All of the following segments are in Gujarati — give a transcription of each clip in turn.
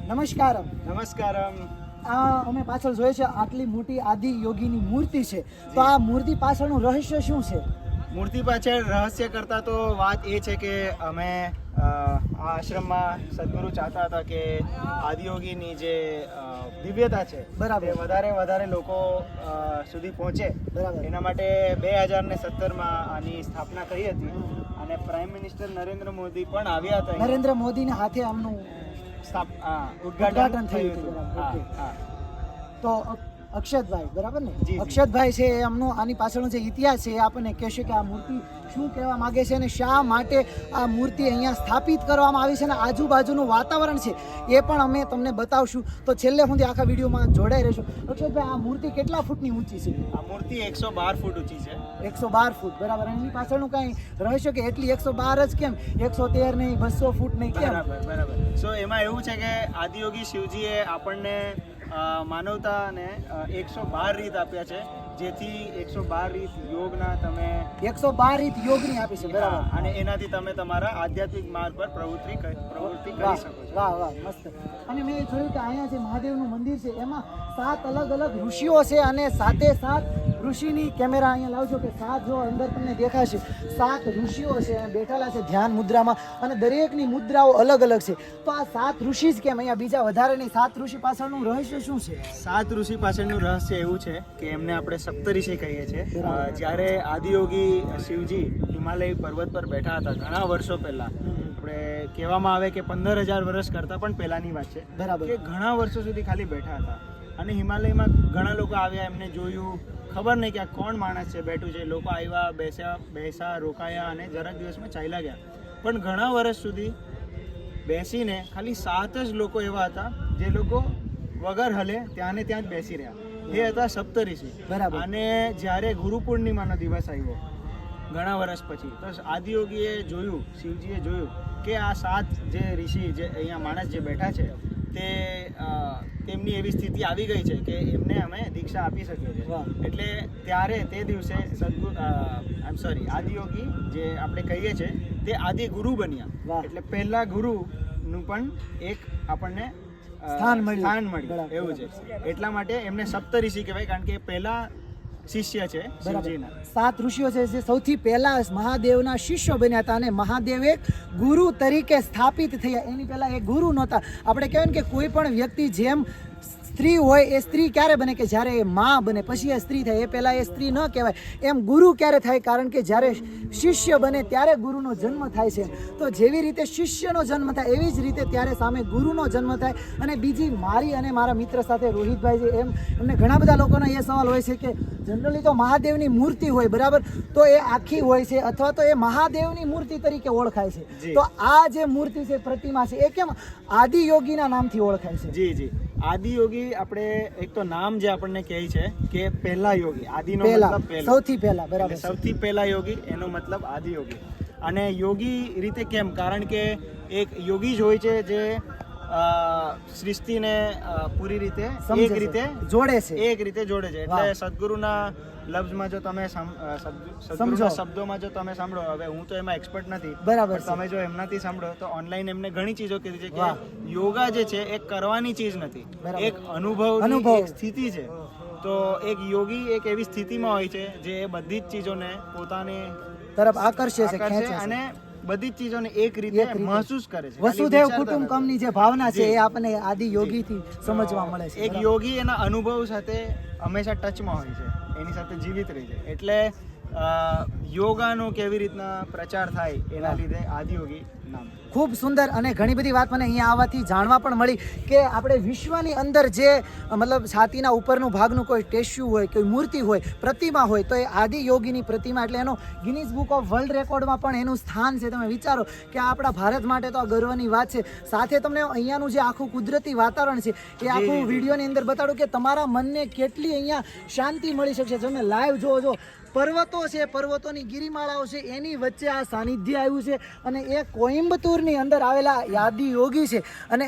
નમસ્કારમ. અમે પાછળ જોઈએ છે આટલી મોટી આદિ યોગીની મૂર્તિ છે, તો આ મૂર્તિ પાછળનું રહસ્ય શું છે? મૂર્તિ પાછળ રહસ્ય કરતાં તો વાત એ છે કે અમે આ આશ્રમમાં સદગુરુ ચાહતા હતા કે આદિયોગીની જે દિવ્યતા છે બરાબર, વધારે લોકો સુધી પહોંચે. બરાબર. એના માટે 2017માં આની સ્થાપના કરી હતી અને પ્રાઇમ મિનિસ્ટર નરેન્દ્ર મોદી પણ આવ્યા હતા. નરેન્દ્ર મોદીના હાથે આમનું ઉદ્ઘાટન થયું હતું. ઓકે. તો અક્ષતભાઈ, બરાબર ને? જી. અક્ષતભાઈ છે એ એમનો આની પાછળનો જે ઇતિહાસ છે એ આપણને કહેશે કે આ મૂર્તિ શું કહેવા માંગે છે અને શા માટે આ મૂર્તિ અહીંયા સ્થાપિત કરવામાં આવી છે અને આજુબાજુનું વાતાવરણ છે એ પણ અમે તમને બતાવશું. તો છેલ્લે સુધી આખા વિડીયોમાં જોડાઈ રહેશો. અક્ષતભાઈ, આ મૂર્તિ કેટલા ફૂટની ઊંચી છે? આ મૂર્તિ 112 ફૂટ ઊંચી છે. 112 ફૂટ, બરાબર. એની પાછળનું કાંઈ રહસ્ય કે એટલી 112 જ કેમ? 113 નહીં, 200 ફૂટ નહીં, કેમ? બરાબર. સો એમાં એવું છે કે આદિયોગી શિવજીએ આપણને માનવતાને 112 રીત આપ્યા છે, જેથી 112 રીત યોગના તમે 112 રીત યોગની આપી છે, બરાબર. અને એનાથી તમે તમારા આધ્યાત્મિક માર્ગ પર પ્રવૃત્તિ કરી શકો છો. વાહ, મસ્ત. અને મેં જોયું કે અહીંયા જે મહાદેવનું મંદિર છે એમાં 7 અલગ અલગ ઋષિઓ છે અને સાથે ઋષિની કેમેરા અહીંયા લાવજો કે 7 જો અંદર તમને દેખાશે 7 ઋષિઓ છે બેઠેલા છે ધ્યાન મુદ્રામાં અને દરેકની મુદ્રાઓ અલગ અલગ છે. તો આ 7 ઋષિ જ કેમ? અહીંયા બીજા વધારે નહીં, 7 ઋષિ પાછળનું રહસ્ય શું છે? 7 ઋષિ પાછળનું રહસ્ય એવું છે કે એમને આપણે સપ્તઋષિ કહીએ છીએ. જ્યારે આદિયોગી શિવજી હિમાલય પર્વત પર બેઠા હતા ઘણા વર્ષો પહેલા, આપણે કહેવામાં આવે કે 15,000 વર્ષ કરતાં પણ પહેલાની વાત છે, બરાબર, કે ઘણા વર્ષો સુધી ખાલી બેઠા હતા અને હિમાલયમાં ઘણા લોકો આવ્યા, એમને જોયું, ખબર નહીં કે આ કોણ માણસ છે બેઠું છે. લોકો આવ્યા, બેસા રોકાયા અને જરાક દિવસમાં ચાલ્યા ગયા. પણ ઘણા વર્ષ સુધી બેસીને ખાલી 7 જ લોકો એવા હતા જે લોકો વગર હલે ત્યાં ને ત્યાં જ બેસી રહ્યા. એ હતા સપ્તઋષિ. બરાબર. અને જ્યારે ગુરુ પૂર્ણિમાનો દિવસ આવ્યો ઘણા વર્ષ પછી, તો આદિયોગીએ જોયું, શિવજીએ જોયું કે આ 7 જે ઋષિ જે અહીંયા માણસ જે બેઠા છે તેમની એવી સ્થિતિ આવી ગઈ છે કે એમને અમે દીક્ષા આપી શકીએ છીએ. એટલે ત્યારે તે દિવસે આદિયોગી જે આપણે કહીએ છીએ તે આદિ ગુરુ બન્યા. એટલે પહેલા ગુરુનું પણ એક આપણને સ્થાન મળ્યું એવું છે. એટલા માટે એમને સપ્તઋષિ કહેવાય, કારણ કે પહેલા શિષ્ય છે શિવજીના. 7 ઋષિઓ છે જે સૌથી પહેલા મહાદેવના શિષ્યો બન્યા હતા અને મહાદેવ એક ગુરુ તરીકે સ્થાપિત થયા. એની પહેલા એક ગુરુ નહોતા. આપણે કહેવાય ને કે કોઈ પણ વ્યક્તિ જેમ સ્ત્રી હોય એ સ્ત્રી ક્યારે બને કે જ્યારે એ માં બને પછી એ સ્ત્રી થાય, એ પહેલાં એ સ્ત્રી ન કહેવાય. એમ ગુરુ ક્યારે થાય? કારણ કે જ્યારે શિષ્ય બને ત્યારે ગુરુનો જન્મ થાય છે. તો જેવી રીતે શિષ્યનો જન્મ થાય એવી જ રીતે ત્યારે સામે ગુરુનો જન્મ થાય. અને બીજી મારી અને મારા મિત્ર સાથે રોહિતભાઈ છે એમને ઘણા બધા લોકોના એ સવાલ હોય છે કે જનરલી તો મહાદેવની મૂર્તિ હોય, બરાબર, તો એ આખી હોય છે અથવા તો એ મહાદેવની મૂર્તિ તરીકે ઓળખાય છે. તો આ જે મૂર્તિ છે, પ્રતિમા છે, એ કેમ આદિયોગીના નામથી ઓળખાય છે? જી. આદિયોગી આપણે એક તો નામ જે આપણને કહે છે કે પહેલા યોગી, આદિનો મતલબ પહેલા, સૌથી પહેલા, બરાબર, સૌથી પહેલા યોગી, એનો મતલબ આદિયોગી. અને યોગી રીતે કેમ? કારણ કે એક યોગી જ હોય છે જે સૃષ્ટિને પૂરી રીતે એક રીતે જોડે છે. એટલે સદગુરુના લફ્ઝમાં જો તમે સદગુરુના શબ્દોમાં જો તમે સાંભળો, હવે હું તો એમાં એક્સપર્ટ નથી, બરાબર, તમે જો એમનાથી સાંભળો તો ઓનલાઈન એમને ઘણી ચીજો કીધી છે કે યોગા જે છે એ કરવાની ચીજ નથી, એક અનુભવ એક સ્થિતિ છે. તો એક યોગી એક એવી સ્થિતિમાં હોય છે જે બધી જ ચીજોને પોતાની તરફ આકર્ષે છે અને બધી જ ચીજોને એક રીતે મહેસૂસ કરે છે. વસુદેવ કુટુંબકમની જે ભાવના છે એ આપણને આદિ યોગીથી સમજવા મળે છે. એક યોગી એના અનુભવ સાથે હંમેશા ટચમાં હોય છે, એની સાથે જીવિત રહે છે. એટલે યોગાનો કેવી રીતના પ્રચાર થાય એના લીધે આદિયોગી નામ. ખૂબ સુંદર અને ઘણી બધી વાત મને અહીંયા આવવાથી જાણવા પણ મળી કે આપણે વિશ્વની અંદર જે મતલબ છાતીના ઉપરનું ભાગનું કોઈ ટેસ્યુ હોય, કોઈ મૂર્તિ હોય, પ્રતિમા હોય, તો એ આદિયોગીની પ્રતિમા, એટલે એનો ગિનીઝ બુક ઓફ વર્લ્ડ રેકોર્ડમાં પણ એનું સ્થાન છે. તમે વિચારો કે આપણા ભારત માટે તો આ ગર્વની વાત છે. સાથે તમને અહીંયાનું જે આખું કુદરતી વાતાવરણ છે એ આખું વિડીયોની અંદર બતાડું કે તમારા મનને કેટલી અહીંયા શાંતિ મળી શકશે. તમે લાઈવ જોવો, પર્વતો છે, પર્વતોની ગિરિમાળાઓ છે, એની વચ્ચે આ સાનિધ્ય આવ્યું છે અને એ કોઈમ્બતુરની અંદર આવેલા આદિયોગી છે અને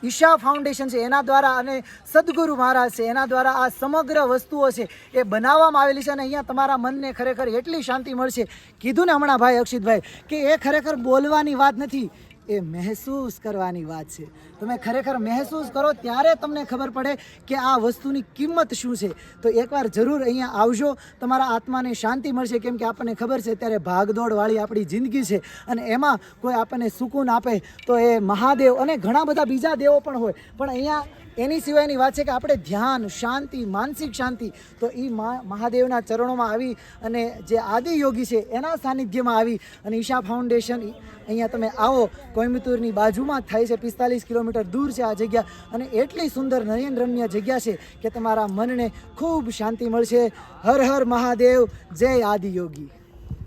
ઈશા ફાઉન્ડેશન છે એના દ્વારા અને સદગુરુ મહારાજ છે એના દ્વારા આ સમગ્ર વસ્તુઓ છે એ બનાવવામાં આવેલી છે. અને અહીંયા તમારા મનને ખરેખર એટલી શાંતિ મળશે. કીધું ને હમણાં ભાઈ અક્ષિતભાઈ કે એ ખરેખર બોલવાની વાત નથી, એ મહેસૂસ કરવાની વાત છે. તમે ખરેખર મહેસૂસ કરો ત્યારે તમને ખબર પડે કે આ વસ્તુની કિંમત શું છે. તો એકવાર જરૂર અહીંયા આવજો, તમારા આત્માને શાંતિ મળશે. કેમ કે આપણને ખબર છે અત્યારે ભાગદોડવાળી આપણી જિંદગી છે અને એમાં કોઈ આપણને સુકૂન આપે તો એ મહાદેવ અને ઘણા બધા બીજા દેવો પણ હોય, પણ અહીંયા એની સિવાયની વાત છે કે આપણે ધ્યાન, શાંતિ, માનસિક શાંતિ, તો એ મહાદેવના ચરણોમાં આવી અને જે આદિયોગી છે એના સાનિધ્યમાં આવી અને ઈશા ફાઉન્ડેશન અહીંયા તમે આવો. કોઈમ્બતુરની બાજુમાં જ થાય છે, 45 કિલોમીટર દૂર છે આ જગ્યા અને એટલી સુંદર નયનરમ્ય જગ્યા છે કે તમારા મનને ખૂબ શાંતિ મળશે. હર હર મહાદેવ, જય આદિયોગી.